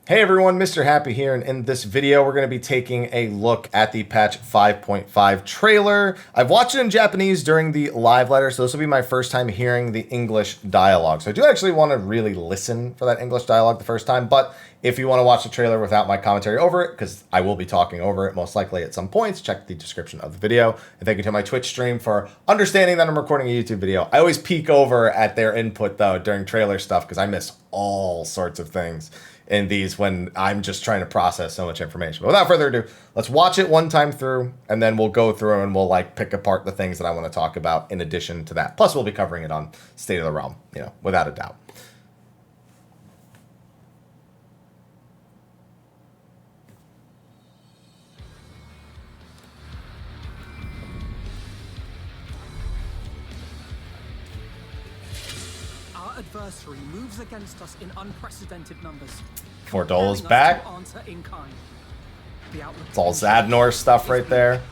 Hey everyone, Mr. Happy here, and in this video we're going to be taking a look at the patch 5.5 trailer. I've watched it in Japanese during the live letter, so this will be my first time hearing the English dialogue. So I do actually want to really listen for that English dialogue the first time, but if you want to watch the trailer without my commentary over it, because I will be talking over it most likely at some points, check the description of the video. And thank you to my Twitch stream for understanding that I'm recording a YouTube video. I always peek over at their input though during trailer stuff because I miss all sorts of things in these when I'm just trying to process so much information. But without further ado, let's watch it one time through, and then we'll go through and we'll like pick apart the things that I want to talk about in addition to that. Plus, we'll be covering it on State of the Realm, you know, without a doubt. Our adversary moves against us in unprecedented numbers. Fordola's back. It's all Zadnor stuff right there.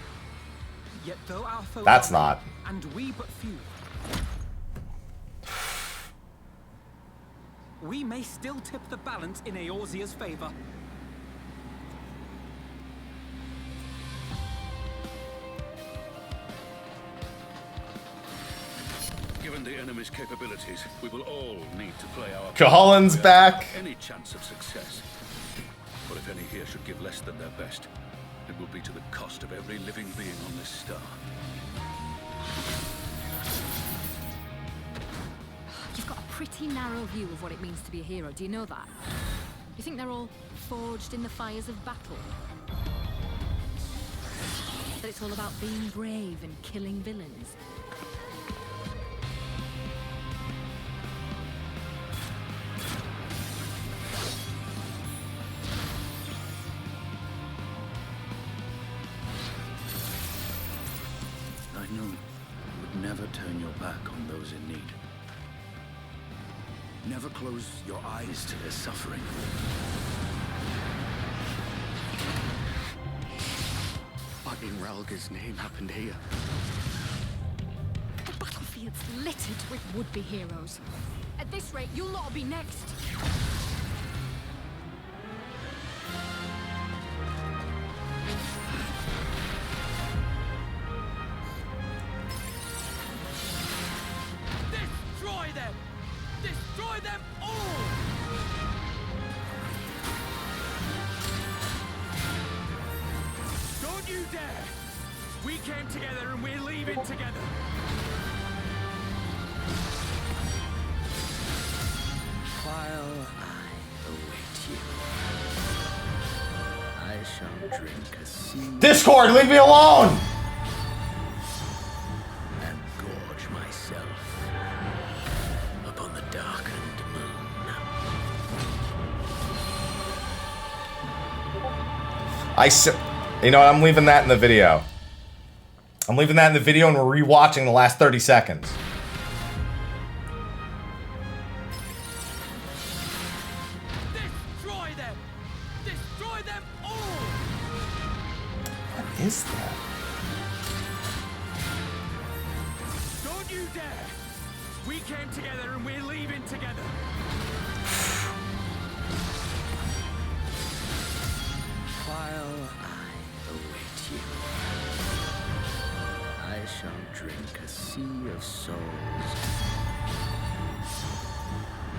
That's not. And we but few. We may still tip the balance in Eorzea's favor. Given the enemy's capabilities, we will all need to play our part. Garlemald's back. Any chance of success. But if any here should give less than their best, it will be to the cost of every living being on this star. You've got a pretty narrow view of what it means to be a hero. Do you know that? You think they're all forged in the fires of battle? That it's all about being brave and killing villains? I knew you would never turn your back on those in need. Never close your eyes to their suffering. What in Ralga's name happened here? The battlefield's littered with would-be heroes. At this rate, you'll not be next. Destroy them! Destroy them all! Don't you dare! We came together and we're leaving together. While I await you, I shall drink a sea Discord, leave me alone! and gorge myself upon the darkened moon. You know what? I'm leaving that in the video. I'm leaving that in the video and we're rewatching the last 30 seconds. Destroy them! Destroy them all! What is that? Don't you dare! We came together and we're leaving together. While I await you, I shall drink a sea of souls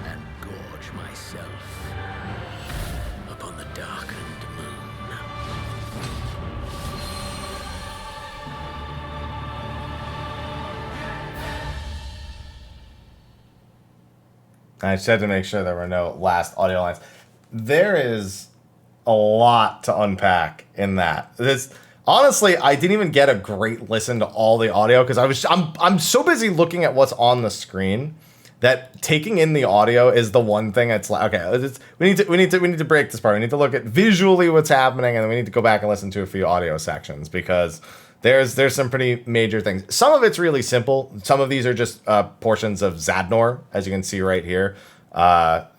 and gorge myself upon the darkened moon. I just had to make sure there were no last audio lines. There is a lot to unpack in that. Honestly, I didn't even get a great listen to all the audio because I'm so busy looking at what's on the screen that taking in the audio is the one thing that's like, okay, we need to break this part. We need to look at visually what's happening, and then we need to go back and listen to a few audio sections because there's some pretty major things. Some of it's really simple. Some of these are just portions of Zadnor, as you can see right here.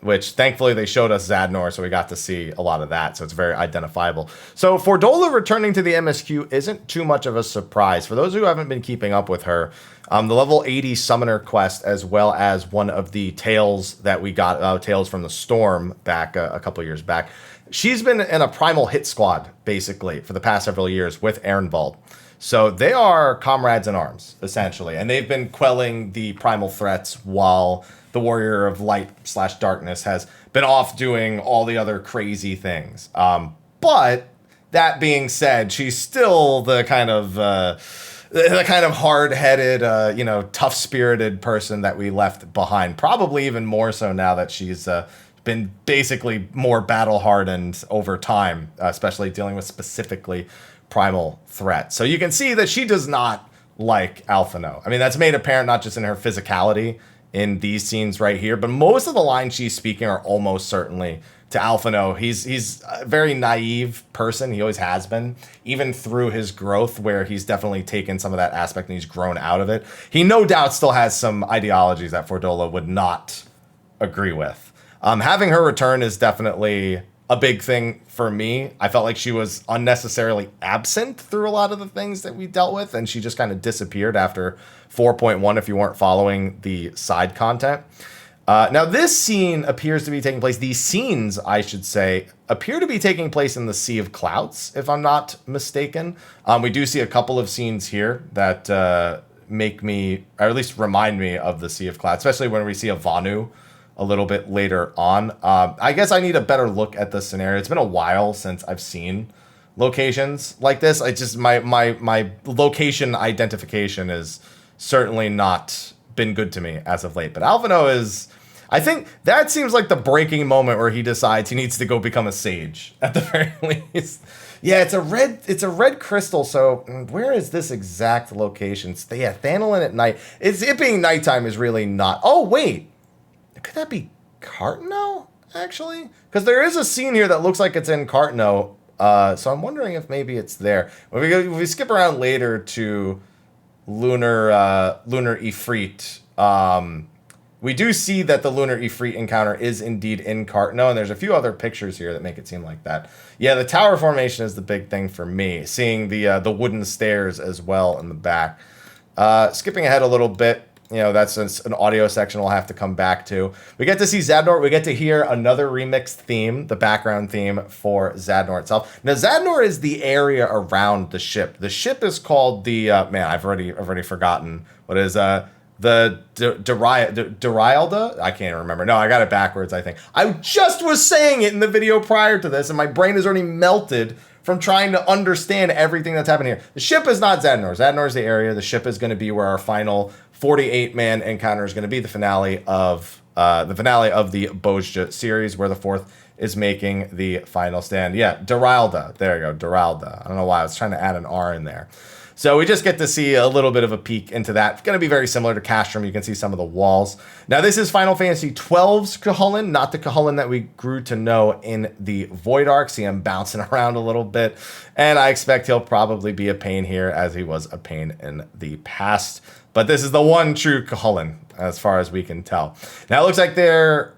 which thankfully they showed us Zadnor, so we got to see a lot of that, so it's very identifiable. So Fordola returning to the MSQ isn't too much of a surprise. For those who haven't been keeping up with her, the level 80 Summoner quest, as well as one of the Tales that we got, Tales from the Storm back a couple years back, she's been in a primal hit squad, basically, for the past several years with Ehrenwald. So they are comrades in arms, essentially, and they've been quelling the primal threats while the Warrior of Light / Darkness has been off doing all the other crazy things. But that being said, she's still the kind of hard-headed, tough-spirited person that we left behind. Probably even more so now that she's been basically more battle-hardened over time, especially dealing with specifically primal threat. So you can see that she does not like Alphino. I mean, that's made apparent not just in her physicality in these scenes right here, but most of the lines she's speaking are almost certainly to Alphino. He's a very naive person. He always has been, even through his growth, where he's definitely taken some of that aspect and he's grown out of it. He no doubt still has some ideologies that Fordola would not agree with. Having her return is definitely a big thing for me. I felt like she was unnecessarily absent through a lot of the things that we dealt with, and she just kind of disappeared after 4.1 if you weren't following the side content. Now, this scene appears to be taking place, these scenes, I should say, appear to be taking place in the Sea of Clouds, if I'm not mistaken. We do see a couple of scenes here that make me, or at least remind me of the Sea of Clouds, especially when we see a Vanu a little bit later on. I guess I need a better look at the scenario. It's been a while since I've seen locations like this. I just, my location identification is certainly not been good to me as of late. But Alphino is, I think that seems like the breaking moment where he decides he needs to go become a sage at the very least. Yeah, it's a red crystal. So where is this exact location? Yeah, Thanolin at night. It being nighttime is really not. Oh, wait. Could that be Cartno, actually? Because there is a scene here that looks like it's in Cartno. So I'm wondering if maybe it's there. If we skip around later to Lunar Ifrit, we do see that the Lunar Ifrit encounter is indeed in Cartno, and there's a few other pictures here that make it seem like that. Yeah, the tower formation is the big thing for me, seeing the wooden stairs as well in the back. Skipping ahead a little bit, that's an audio section we'll have to come back to. We get to see Zadnor. We get to hear another remixed theme, the background theme for Zadnor itself. Now, Zadnor is the area around the ship. The ship is called the, I've already forgotten. What is, the Darialda? I can't remember. No, I got it backwards, I think. I just was saying it in the video prior to this, and my brain is already melted from trying to understand everything that's happening here. The ship is not Zadnor. Zadnor is the area. The ship is going to be where our final 48-man encounter is going to be, the finale of the Bozja series, where the fourth is making the final stand. Yeah, Darialda. There you go, Darialda. I don't know why I was trying to add an R in there. So we just get to see a little bit of a peek into that. It's going to be very similar to Castrum. You can see some of the walls. Now, this is Final Fantasy XII's Cuchulainn, not the Cuchulainn that we grew to know in the Void Arc. See him bouncing around a little bit. And I expect he'll probably be a pain here, as he was a pain in the past. But this is the one true Cuchulainn, as far as we can tell. Now, it looks like they're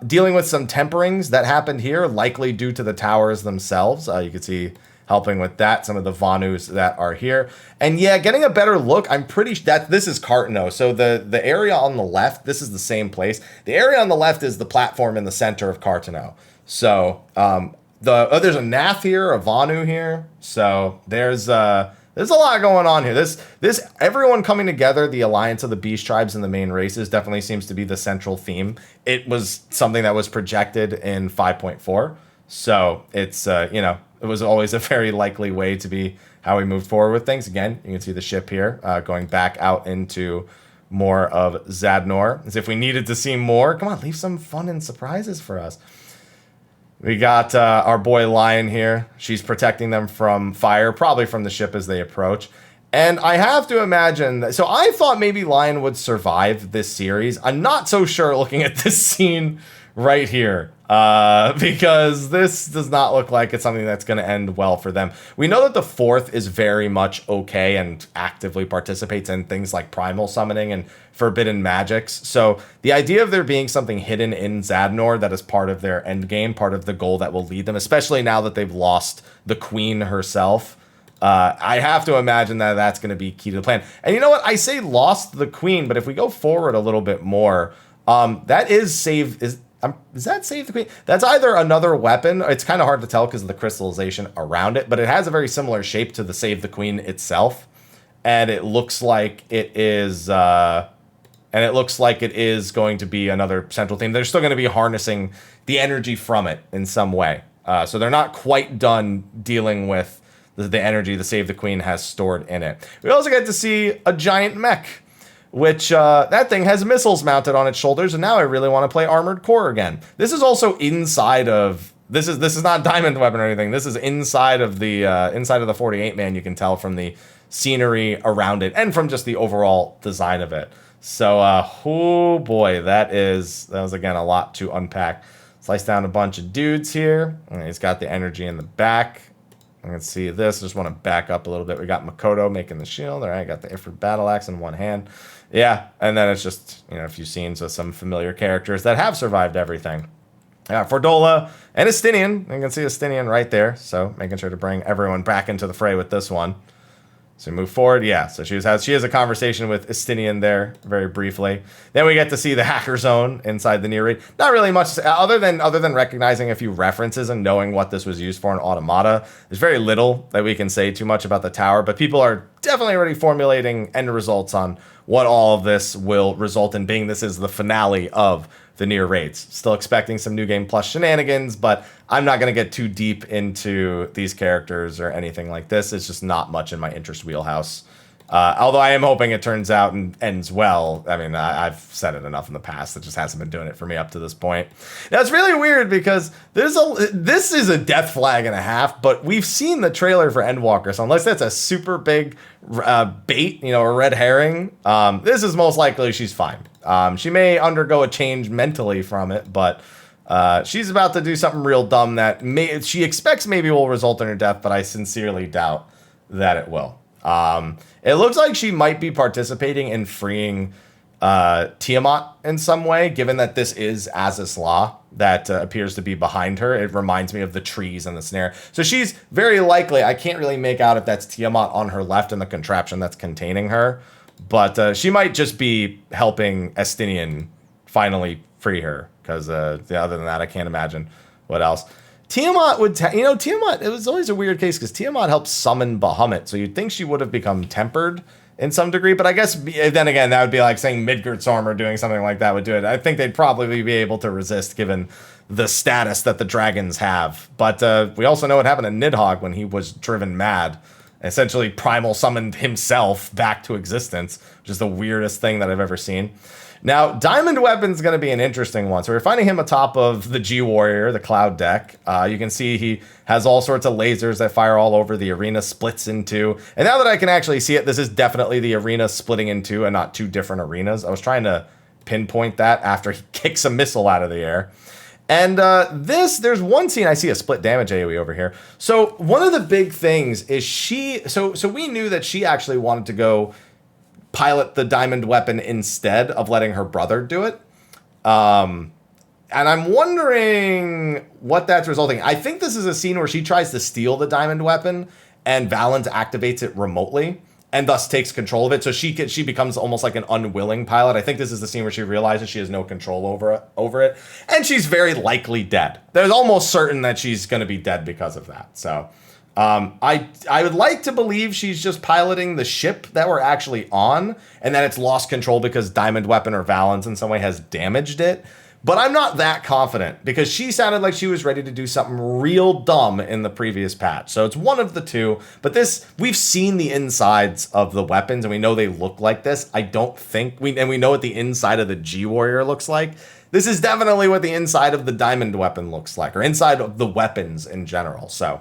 dealing with some temperings that happened here, likely due to the towers themselves. You can see helping with that, some of the Vanus that are here. And yeah, getting a better look, I'm pretty sure that this is Cartno. So the area on the left, this is the same place. The area on the left is the platform in the center of Cartno. So there's a Nath here, a Vanu here. So there's a lot going on here. This everyone coming together, the alliance of the beast tribes and the main races, definitely seems to be the central theme. It was something that was projected in 5.4. So it's, it was always a very likely way to be how we moved forward with things. Again, you can see the ship here going back out into more of Zadnor, as if we needed to see more. Come on, leave some fun and surprises for us. We got our boy Lion here. She's protecting them from fire, probably from the ship as they approach. And I have to imagine that, so I thought maybe Lion would survive this series. I'm not so sure looking at this scene right here. Because this does not look like it's something that's going to end well for them. We know that the 4th is very much okay and actively participates in things like primal summoning and forbidden magics. So the idea of there being something hidden in Zadnor that is part of their end game, part of the goal that will lead them, especially now that they've lost the queen herself, I have to imagine that that's going to be key to the plan. And you know what? I say lost the queen, but if we go forward a little bit more, that is save... Is that save the queen? That's either another weapon. It's kind of hard to tell because of the crystallization around it, but it has a very similar shape to the save the queen itself. And it looks like it is, going to be another central theme. They're still going to be harnessing the energy from it in some way. So they're not quite done dealing with the energy the save the queen has stored in it. We also get to see a giant mech, which that thing has missiles mounted on its shoulders, and now I really want to play Armored Core again. This is also inside of this is not Diamond Weapon or anything. This is inside of the 48 man. You can tell from the scenery around it and from just the overall design of it. So oh boy, that was again a lot to unpack. Slice down a bunch of dudes here. And he's got the energy in the back. I can see this. I just want to back up a little bit. We got Makoto making the shield. All right, got the Ifrit battle axe in one hand. Yeah, and then it's just, a few scenes with some familiar characters that have survived everything. Fordola and Estinian. You can see Estinian right there. So making sure to bring everyone back into the fray with this one. So we move forward. Yeah, so she has a conversation with Estinian there very briefly. Then we get to see the hacker zone inside the Nier raid. Not really much other than recognizing a few references and knowing what this was used for in Automata. There's very little that we can say too much about the tower, but people are definitely already formulating end results on what all of this will result in being. This is the finale of the Nier raids. Still expecting some New Game Plus shenanigans, but I'm not going to get too deep into these characters or anything like this. It's just not much in my interest wheelhouse. Although I am hoping it turns out and ends well. I mean, I've said it enough in the past. It just hasn't been doing it for me up to this point. Now, it's really weird because this is a death flag and a half, but we've seen the trailer for Endwalker, so unless that's a super big bait, a red herring, this is most likely she's fine. She may undergo a change mentally from it, but she's about to do something real dumb that she expects maybe will result in her death, but I sincerely doubt that it will. It looks like she might be participating in freeing Tiamat in some way, given that this is Azys Law that appears to be behind her. It reminds me of the trees and the snare. So she's very likely, I can't really make out if that's Tiamat on her left in the contraption that's containing her, but she might just be helping Estinian finally free her, because other than that, I can't imagine what else. Tiamat Tiamat, it was always a weird case because Tiamat helped summon Bahamut, so you'd think she would have become tempered in some degree, but I guess then again, that would be like saying Midgardsorm or doing something like that would do it. I think they'd probably be able to resist given the status that the dragons have. But we also know what happened to Nidhogg when he was driven mad. Essentially primal summoned himself back to existence, which is the weirdest thing that I've ever seen. Now, Diamond Weapon's going to be an interesting one. So we're finding him atop of the G-Warrior, the Cloud deck. You can see he has all sorts of lasers that fire all over. The arena splits in two. And now that I can actually see it, this is definitely the arena splitting in two and not two different arenas. I was trying to pinpoint that after he kicks a missile out of the air. And there's one scene, I see a split damage AoE over here. So one of the big things is so we knew that she actually wanted to go pilot the Diamond Weapon instead of letting her brother do it. And I'm wondering what that's resulting in. I think this is a scene where she tries to steal the Diamond Weapon and Valens activates it remotely and thus takes control of it. So she becomes almost like an unwilling pilot. I think this is the scene where she realizes she has no control over it. And she's very likely dead. There's almost certain that she's going to be dead because of that. So I would like to believe she's just piloting the ship that we're actually on and that it's lost control because Diamond Weapon or Valens in some way has damaged it. But I'm not that confident because she sounded like she was ready to do something real dumb in the previous patch. So it's one of the two. But we've seen the insides of the weapons and we know they look like this. I don't think we know what the inside of the G-Warrior looks like. This is definitely what the inside of the Diamond Weapon looks like, or inside of the weapons in general. So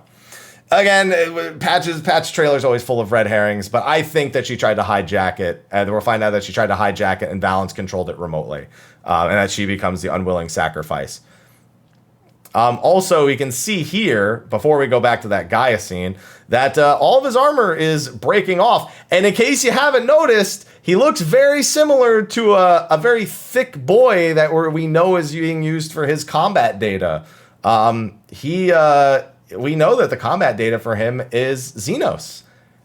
Again, Patch trailer's always full of red herrings, but I think that she tried to hijack it, and we'll find out that she tried to hijack it and Valens controlled it remotely, and that she becomes the unwilling sacrifice. Also, we can see here, before we go back to that Gaia scene, that all of his armor is breaking off. And in case you haven't noticed, he looks very similar to a very thick boy that we know is being used for his combat data. We know that the combat data for him is Xenos.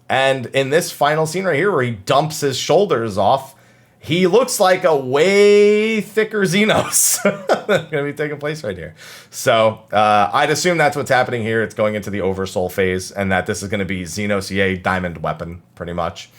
And in this final scene right here where he dumps his shoulders off, he looks like a way thicker Xenos that's going to be taking place right here. So I'd assume that's what's happening here. It's going into the Oversoul phase, and that this is going to be Xenos EA Diamond Weapon, pretty much.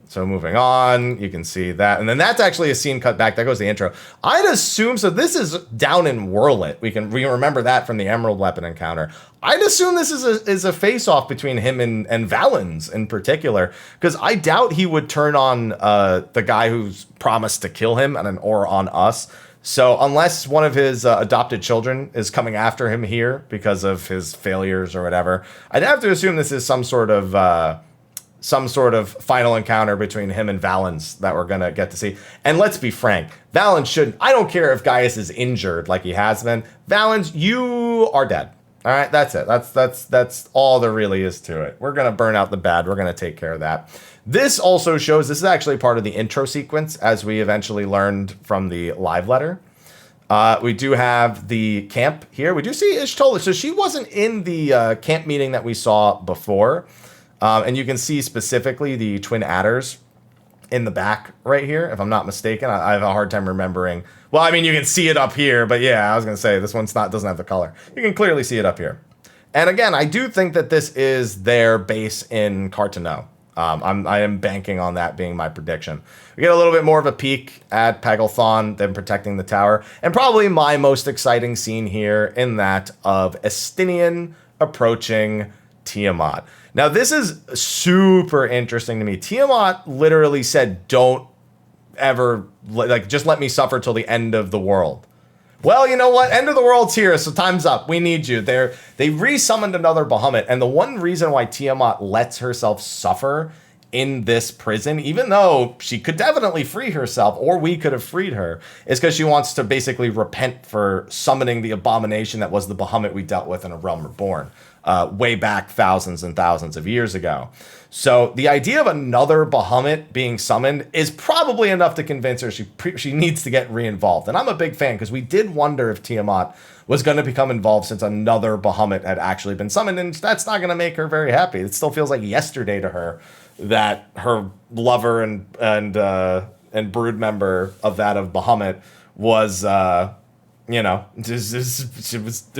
So moving on, you can see that. And then that's actually a scene cut back. That goes the intro. I'd assume, so this is down in Whirlit. We remember that from the Emerald Weapon encounter. I'd assume this is a face-off between him and Valens in particular, because I doubt he would turn on the guy who's promised to kill him or on us. So unless one of his adopted children is coming after him here because of his failures or whatever, I'd have to assume this is some sort of final encounter between him and Valens that we're going to get to see. And let's be frank, Valens I don't care if Gaius is injured like he has been. Valens, you are dead. All right, that's it. That's all there really is to it. We're going to burn out the bad. We're going to take care of that. This also shows, this is actually part of the intro sequence, as we eventually learned from the live letter. We do have the camp here. We do see Ishtola. So she wasn't in the camp meeting that we saw before. And you can see specifically the twin adders in the back right here, if I'm not mistaken. I have a hard time remembering. Well, I mean, you can see it up here, but yeah, I was going to say this one's doesn't have the color. You can clearly see it up here. And again, I do think that this is their base in Cartano. I am banking on that being my prediction. We get a little bit more of a peek at Pagelthon, them protecting the tower, and probably my most exciting scene here in that of Estinian approaching Tiamat. Now, this is super interesting to me. Tiamat literally said, don't ever, just let me suffer till the end of the world. Well, you know what? End of the world's here, so time's up. We need you. They re-summoned another Bahamut, and the one reason why Tiamat lets herself suffer in this prison, even though she could definitely free herself, or we could have freed her, is because she wants to basically repent for summoning the abomination that was the Bahamut we dealt with in A Realm Reborn. Way back thousands and thousands of years ago. So the idea of another Bahamut being summoned is probably enough to convince her she needs to get re-involved. And I'm a big fan because we did wonder if Tiamat was going to become involved since another Bahamut had actually been summoned, and that's not going to make her very happy. It still feels like yesterday to her that her lover and brood member of that of Bahamut was it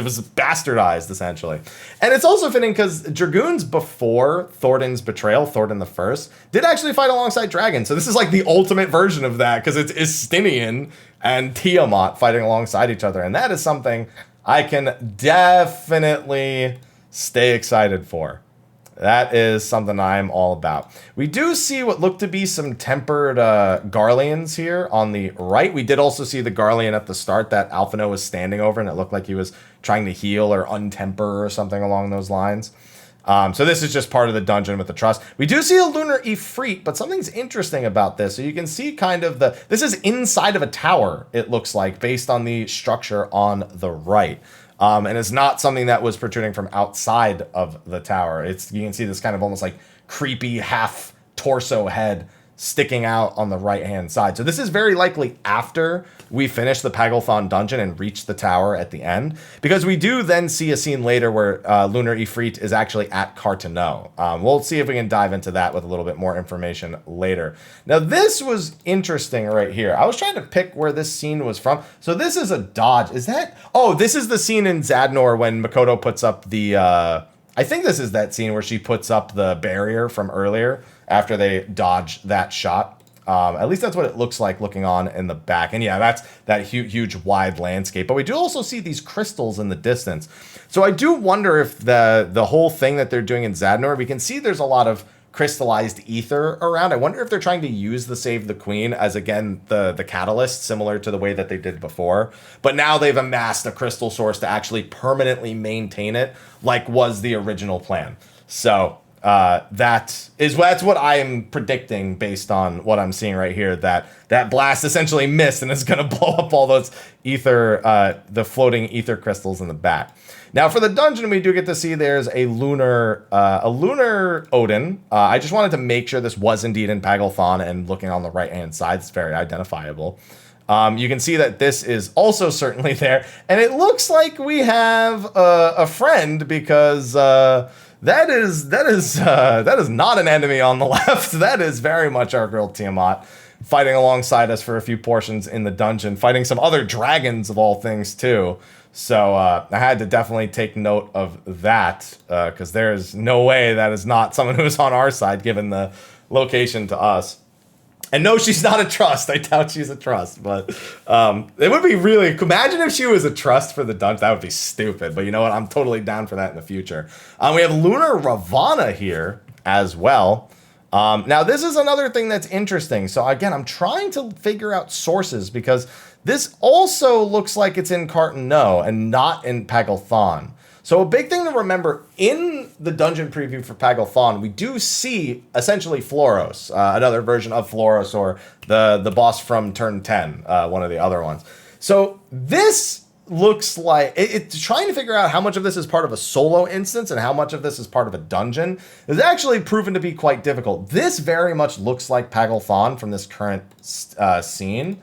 was bastardized, essentially. And it's also fitting because Dragoons before Thornton's betrayal, Thornton the First, did actually fight alongside dragons. So this is like the ultimate version of that, because it's Estinian and Tiamat fighting alongside each other. And that is something I can definitely stay excited for. That is something I'm all about. We do see what look to be some tempered Garleans here on the right. We did also see the Garlean at the start that Alphino was standing over, and it looked like he was trying to heal or untemper or something along those lines. So this is just part of the dungeon with the trust. We do see a Lunar Ifrit, but something's interesting about this. So you can see kind of this is inside of a tower, it looks like, based on the structure on the right. And it's not something that was protruding from outside of the tower. You can see this kind of almost like creepy half torso head sticking out on the right-hand side. So this is very likely after we finish the Pagelthon dungeon and reach the tower at the end, because we do then see a scene later where Lunar Ifrit is actually at Cartano. We'll see if we can dive into that with a little bit more information later. Now, this was interesting right here. I was trying to pick where this scene was from. So this is a dodge. Is that? Oh, this is the scene in Zadnor when Makoto puts up the... I think this is that scene where she puts up the barrier from earlier after they dodge that shot. At least that's what it looks like looking on in the back. And yeah, that's that huge wide landscape. But we do also see these crystals in the distance. So I do wonder if the whole thing that they're doing in Zadnor, we can see there's a lot of crystallized ether around. I wonder if they're trying to use the Save the Queen as, again, the catalyst, similar to the way that they did before. But now they've amassed a crystal source to actually permanently maintain it, like was the original plan. So that's what I am predicting based on what I'm seeing right here, that blast essentially missed and is going to blow up all those ether, the floating ether crystals in the back. Now, for the dungeon, we do get to see there's a lunar Odin. I just wanted to make sure this was indeed in Pagalthon, and looking on the right-hand side, it's very identifiable. You can see that this is also certainly there, and it looks like we have a friend, because that is not an enemy on the left. That is very much our girl Tiamat, fighting alongside us for a few portions in the dungeon, fighting some other dragons of all things too. So I had to definitely take note of that, because there's no way that is not someone who's on our side, given the location to us. And no, she's not a trust. I doubt she's a trust, but it would be really... Imagine if she was a trust for the dungeon. That would be stupid, but you know what? I'm totally down for that in the future. We have Lunar Ravana here as well. Now, this is another thing that's interesting. So again, I'm trying to figure out sources, because this also looks like it's in Cartano and not in Pagalthon. So a big thing to remember, in the dungeon preview for Pagalthon, we do see essentially Floros, another version of Floros, or the boss from turn 10, one of the other ones. So this looks like it's trying to figure out how much of this is part of a solo instance and how much of this is part of a dungeon is actually proven to be quite difficult. This very much looks like Pagalthon from this current scene,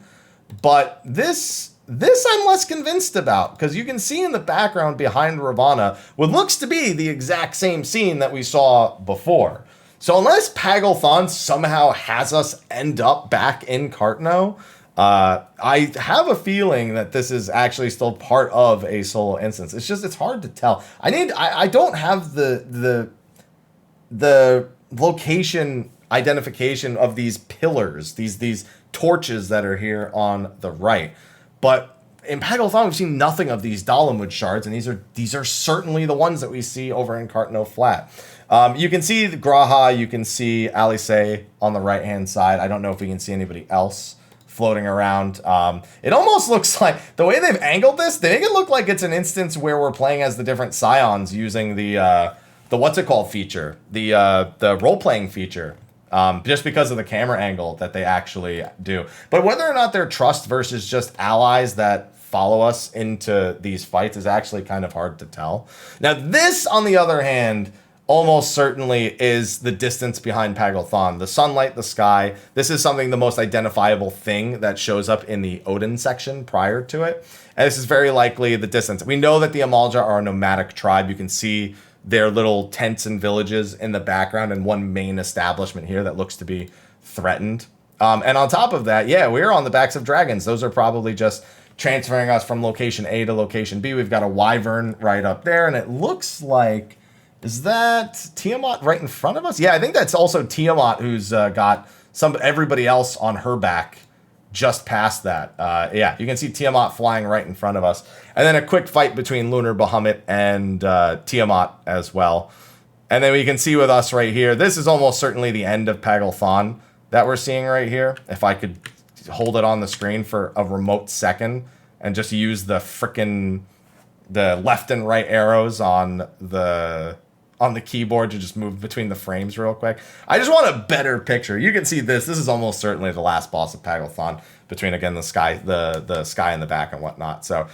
but this I'm less convinced about, because you can see in the background behind Ravana what looks to be the exact same scene that we saw before. So unless Pagalthon somehow has us end up back in Cartano, I have a feeling that this is actually still part of a solo instance. It's hard to tell. I don't have the location identification of these pillars, these torches that are here on the right. But in Pagalthon, we've seen nothing of these Dalamud shards, and these are certainly the ones that we see over in Cartano Flat. You can see the Graha, you can see Alice on the right-hand side. I don't know if we can see anybody else floating around. It almost looks like, the way they've angled this, they make it look like it's an instance where we're playing as the different Scions using the what's it called feature, the role-playing feature. Just because of the camera angle that they actually do. But whether or not they're trust versus just allies that follow us into these fights is actually kind of hard to tell. Now, this, on the other hand, almost certainly is the distance behind Pagalthon. The sunlight, the sky. This is something, the most identifiable thing that shows up in the Odin section prior to it. And this is very likely the distance. We know that the Amalja are a nomadic tribe. You can see their little tents and villages in the background, and one main establishment here that looks to be threatened. And on top of that, yeah, we're on the backs of dragons. Those are probably just transferring us from location A to location B. We've got a wyvern right up there, and it looks like, is that Tiamat right in front of us? Yeah, I think that's also Tiamat, who's got everybody else on her back just past that. Yeah, you can see Tiamat flying right in front of us. And then a quick fight between Lunar Bahamut and Tiamat as well. And then we can see with us right here, this is almost certainly the end of Pagalthon that we're seeing right here. If I could hold it on the screen for a remote second and just use the left and right arrows on the keyboard to just move between the frames real quick. I just want a better picture. You can see this. This is almost certainly the last boss of Pagalthon, between, again, the sky in the back and whatnot. So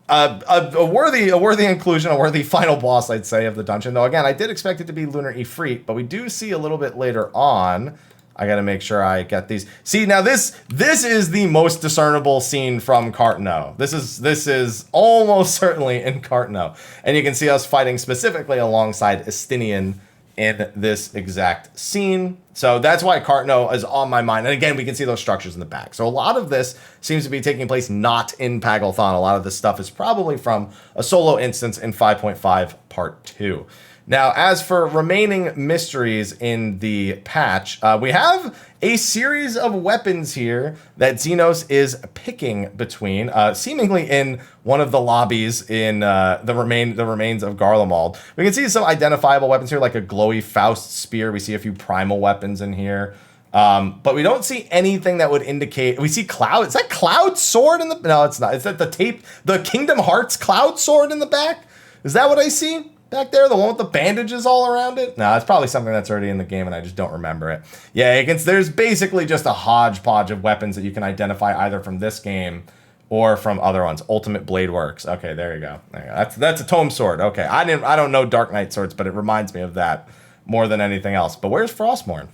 a worthy inclusion, a worthy final boss, I'd say, of the dungeon. Though, again, I did expect it to be Lunar Ifrit, but we do see a little bit later on. I got to make sure I get these. See, now this is the most discernible scene from Cartano. This is almost certainly in Cartano. And you can see us fighting specifically alongside Estinian in this exact scene. So that's why Cartno is on my mind. And again, we can see those structures in the back. So a lot of this seems to be taking place not in Pagalthon. A lot of this stuff is probably from a solo instance in 5.5 Part 2. Now, as for remaining mysteries in the patch, we have a series of weapons here that Xenos is picking between, seemingly in one of the lobbies in the remains of Garlemald. We can see some identifiable weapons here, like a glowy Faust spear. We see a few primal weapons in here. But we don't see anything that would indicate. We see Cloud. Is that Cloud sword in the? No, it's not. Is that the Kingdom Hearts Cloud sword in the back? Is that what I see back there? The one with the bandages all around it? No, it's probably something that's already in the game and I just don't remember it. Yeah, there's basically just a hodgepodge of weapons that you can identify either from this game or from other ones. Ultimate Blade Works. Okay, there you go. That's a tome sword. Okay, I don't know Dark Knight swords, but it reminds me of that more than anything else. But where's Frostmourne?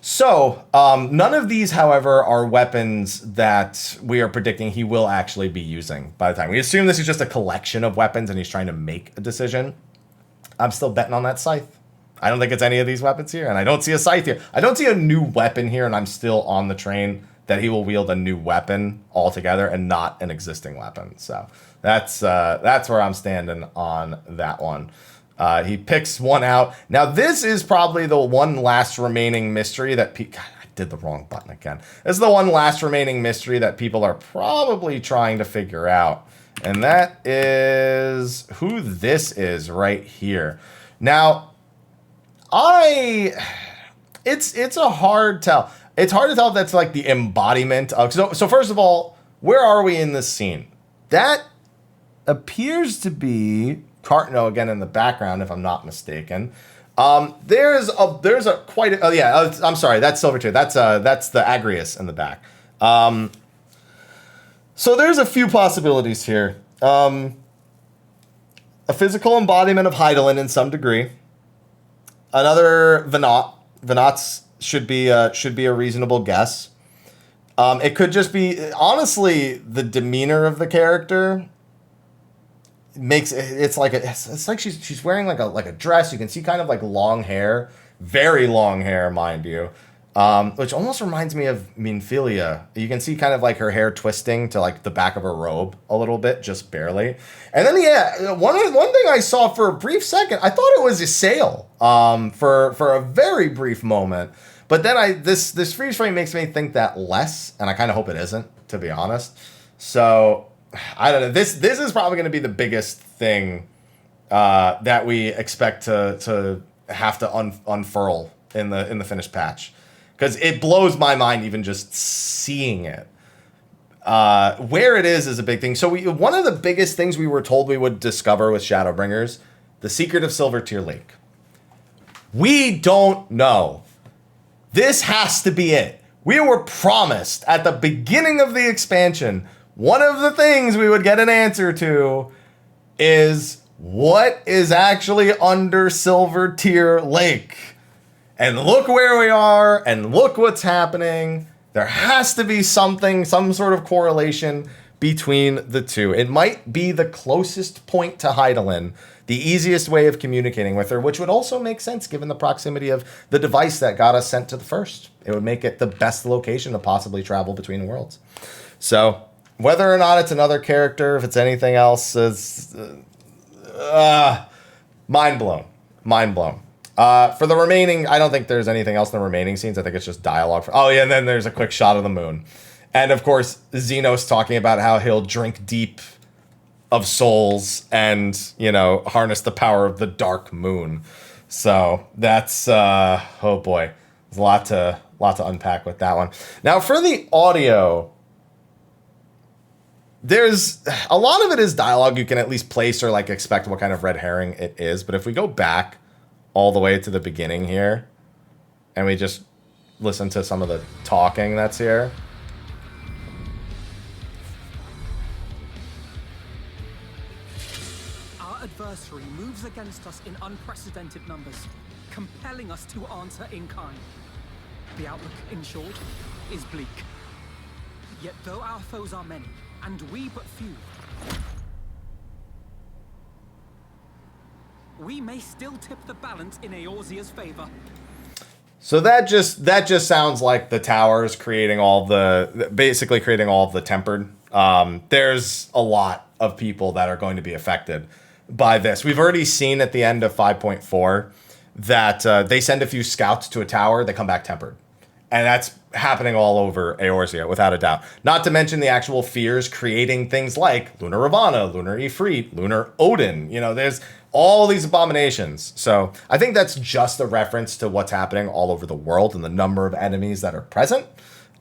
So, none of these, however, are weapons that we are predicting he will actually be using by the time. We assume this is just a collection of weapons and he's trying to make a decision. I'm still betting on that scythe. I don't think it's any of these weapons here, and I don't see a scythe here. I don't see a new weapon here, and I'm still on the train that he will wield a new weapon altogether and not an existing weapon. So that's where I'm standing on that one. He picks one out. Now, this is probably the one last remaining mystery that God, I did the wrong button again. This is the one last remaining mystery that people are probably trying to figure out. And that is who this is right here. Now, it's a hard tell. It's hard to tell if that's like the embodiment of. So first of all, where are we in this scene? That appears to be Cartno again in the background, if I'm not mistaken. There's a quite a, oh yeah, I'm sorry, that's Silvertear. That's the Agrius in the back. So there's a few possibilities here. A physical embodiment of Hydaelyn in some degree. Another Venat. Venat's should be a reasonable guess. It could just be, honestly, the demeanor of the character makes it's like she's wearing like a dress. You can see kind of like long hair, very long hair, mind you. Which almost reminds me of Minfilia. You can see kind of like her hair twisting to like the back of her robe a little bit, just barely. And then yeah, one thing I saw for a brief second, I thought it was a sail. For a very brief moment, but then this freeze frame makes me think that less, and I kind of hope it isn't, to be honest. So I don't know. This is probably going to be the biggest thing that we expect to have to unfurl in the finished patch. Because it blows my mind even just seeing it. Where it is a big thing. So one of the biggest things we were told we would discover with Shadowbringers, the secret of Silvertear Lake. We don't know. This has to be it. We were promised at the beginning of the expansion, one of the things we would get an answer to is what is actually under Silvertear Lake. And look where we are, and look what's happening. There has to be something, some sort of correlation between the two. It might be the closest point to Hydaelyn, the easiest way of communicating with her, which would also make sense given the proximity of the device that got us sent to the first. It would make it the best location to possibly travel between worlds. So whether or not it's another character, if it's anything else, it's mind blown. Mind blown. For the remaining, I don't think there's anything else in the remaining scenes. I think it's just dialogue. Oh, yeah, and then there's a quick shot of the moon. And, of course, Xenos talking about how he'll drink deep of souls and, you know, harness the power of the dark moon. So that's, oh, boy. There's a lot to unpack with that one. Now, for the audio, there's a lot of it is dialogue. You can at least place or, like, expect what kind of red herring it is. But if we go back all the way to the beginning here, and we just listen to some of the talking that's here. Our adversary moves against us in unprecedented numbers, compelling us to answer in kind. The outlook, in short, is bleak. Yet though our foes are many, and we but few, we may still tip the balance in Eorzea's favor. So that just sounds like the towers creating basically creating all of the tempered. There's a lot of people that are going to be affected by this. We've already seen at the end of 5.4 that they send a few scouts to a tower, they come back tempered. And that's happening all over Eorzea, without a doubt. Not to mention the actual fears creating things like Lunar Ravana, Lunar Ifrit, Lunar Odin. You know, there's all these abominations. So I think that's just a reference to what's happening all over the world and the number of enemies that are present.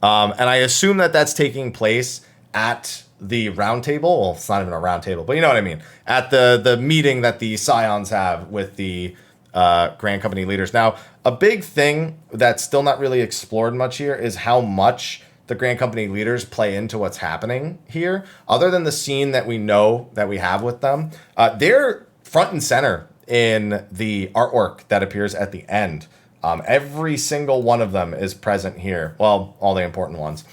And I assume that that's taking place at the round table. Well, it's not even a round table, but you know what I mean. At the meeting that the Scions have with the Grand Company leaders. Now, a big thing that's still not really explored much here is how much the Grand Company leaders play into what's happening here. Other than the scene that we know that we have with them, they're front and center in the artwork that appears at the end. Every single one of them is present here. Well, all the important ones.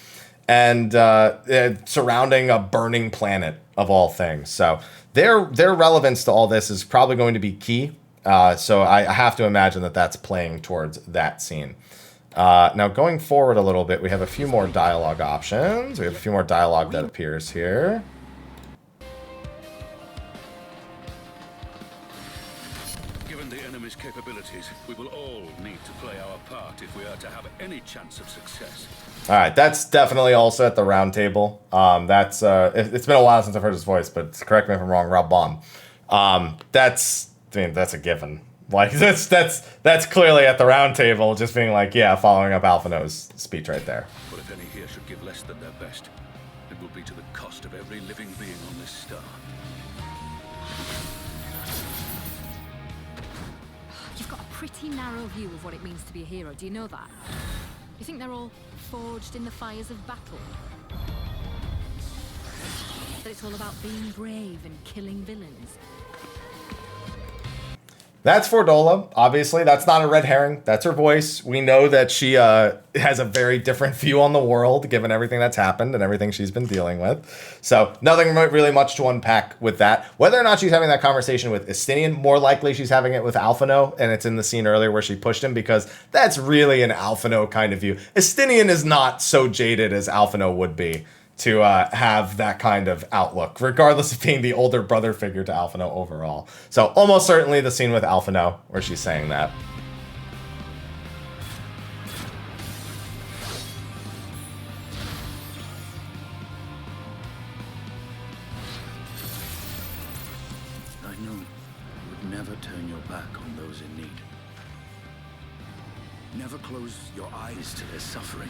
And surrounding a burning planet of all things. So their relevance to all this is probably going to be key. So I have to imagine that that's playing towards that scene. Now, going forward a little bit, we have a few more dialogue options. We have a few more dialogue that appears here. Given the enemy's capabilities, we will all need to play our part if we are to have any chance of success. All right, that's definitely also at the round table. It's been a while since I've heard his voice, but correct me if I'm wrong, Rob Bond. That's a given. Like that's clearly at the round table, just being like, yeah, following up Alphino's speech right there. But if any here should give less than their best, it will be to the cost of every living being on this star. You've got a pretty narrow view of what it means to be a hero. Do you know that? You think they're all forged in the fires of battle? That it's all about being brave and killing villains? That's Fordola, obviously. That's not a red herring. That's her voice. We know that she has a very different view on the world, given everything that's happened and everything she's been dealing with. So nothing really much to unpack with that. Whether or not she's having that conversation with Estinian, more likely she's having it with Alphino, and it's in the scene earlier where she pushed him, because that's really an Alphino kind of view. Estinian is not so jaded as Alphino would be to have that kind of outlook, regardless of being the older brother figure to Alphino overall. So almost certainly the scene with Alphino where she's saying that. I know you would never turn your back on those in need. Never close your eyes to their suffering.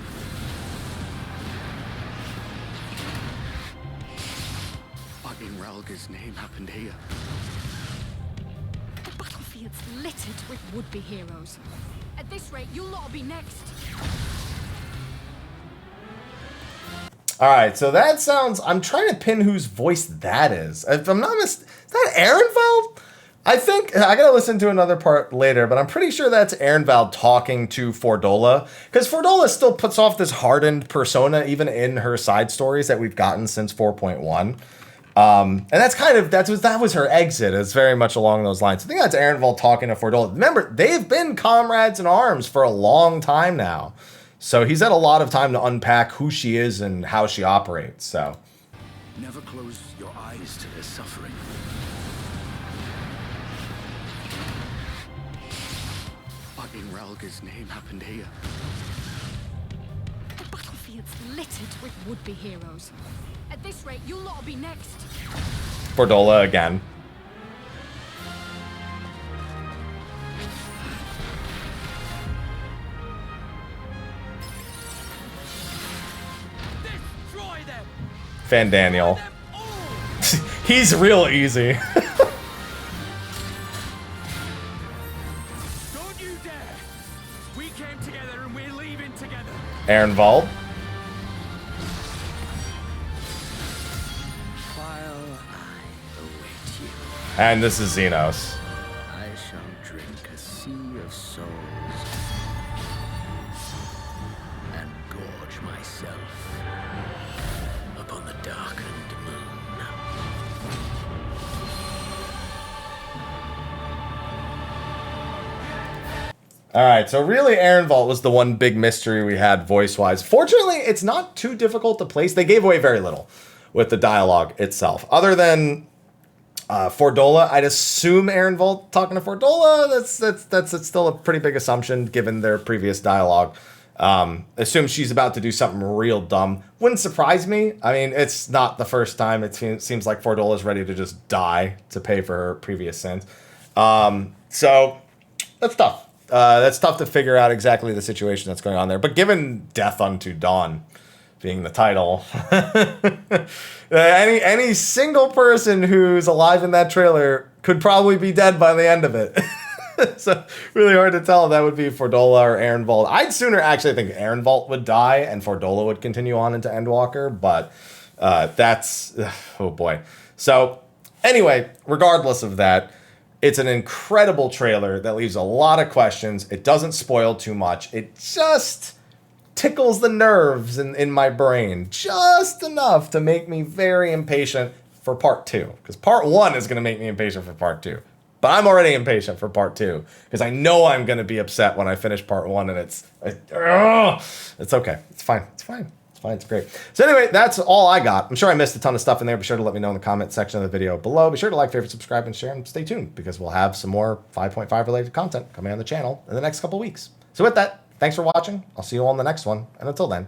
In Ralga's name happened here. The battlefield's littered with would-be heroes. At this rate, you'll not be next. All right, so that sounds... I'm trying to pin whose voice that is. If I'm not is that Ehrenfeld? I think... I gotta listen to another part later, but I'm pretty sure that's Ehrenfeld talking to Fordola. Because Fordola still puts off this hardened persona, even in her side stories that we've gotten since 4.1. And that was her exit. It's very much along those lines. I think that's Ehrenfeld talking to Fordola. Remember, they've been comrades in arms for a long time now. So he's had a lot of time to unpack who she is and how she operates, so. Never close your eyes to their suffering. But in Ralga's name happened here. The battlefield's littered with would-be heroes. At this rate, you'll not be next. Fordola again. Destroy them! Fan Daniel. Them all! He's real easy. Don't you dare! We came together and we're leaving together. Ehrenwald. And this is Xenos. I shall drink a sea of souls and gorge myself upon the darkened moon. All right, so really Ehrenwald was the one big mystery we had voice-wise. Fortunately, it's not too difficult to place. They gave away very little with the dialogue itself. Other than Fordola, I'd assume Ehrenwald talking to Fordola. That's still a pretty big assumption given their previous dialogue. Assume she's about to do something real dumb. Wouldn't surprise me. I mean, it's not the first time. It seems like Fordola's ready to just die to pay for her previous sins. So that's tough. That's tough to figure out exactly the situation that's going on there. But given Death Unto Dawn being the title, any single person who's alive in that trailer could probably be dead by the end of it. So really hard to tell if that would be Fordola or Ehrenwald. I'd sooner actually think Ehrenwald would die and Fordola would continue on into Endwalker, but that's, oh boy. So anyway, regardless of that, it's an incredible trailer that leaves a lot of questions. It doesn't spoil too much. It just tickles the nerves in my brain just enough to make me very impatient for part 2. Because part 1 is going to make me impatient for part 2. But I'm already impatient for part 2 because I know I'm going to be upset when I finish part 1 and it's okay. It's fine. It's fine. It's great. So anyway, that's all I got. I'm sure I missed a ton of stuff in there. Be sure to let me know in the comment section of the video below. Be sure to like, favorite, subscribe, and share, and stay tuned because we'll have some more 5.5 related content coming on the channel in the next couple weeks. So with that, thanks for watching. I'll see you all in the next one. And until then,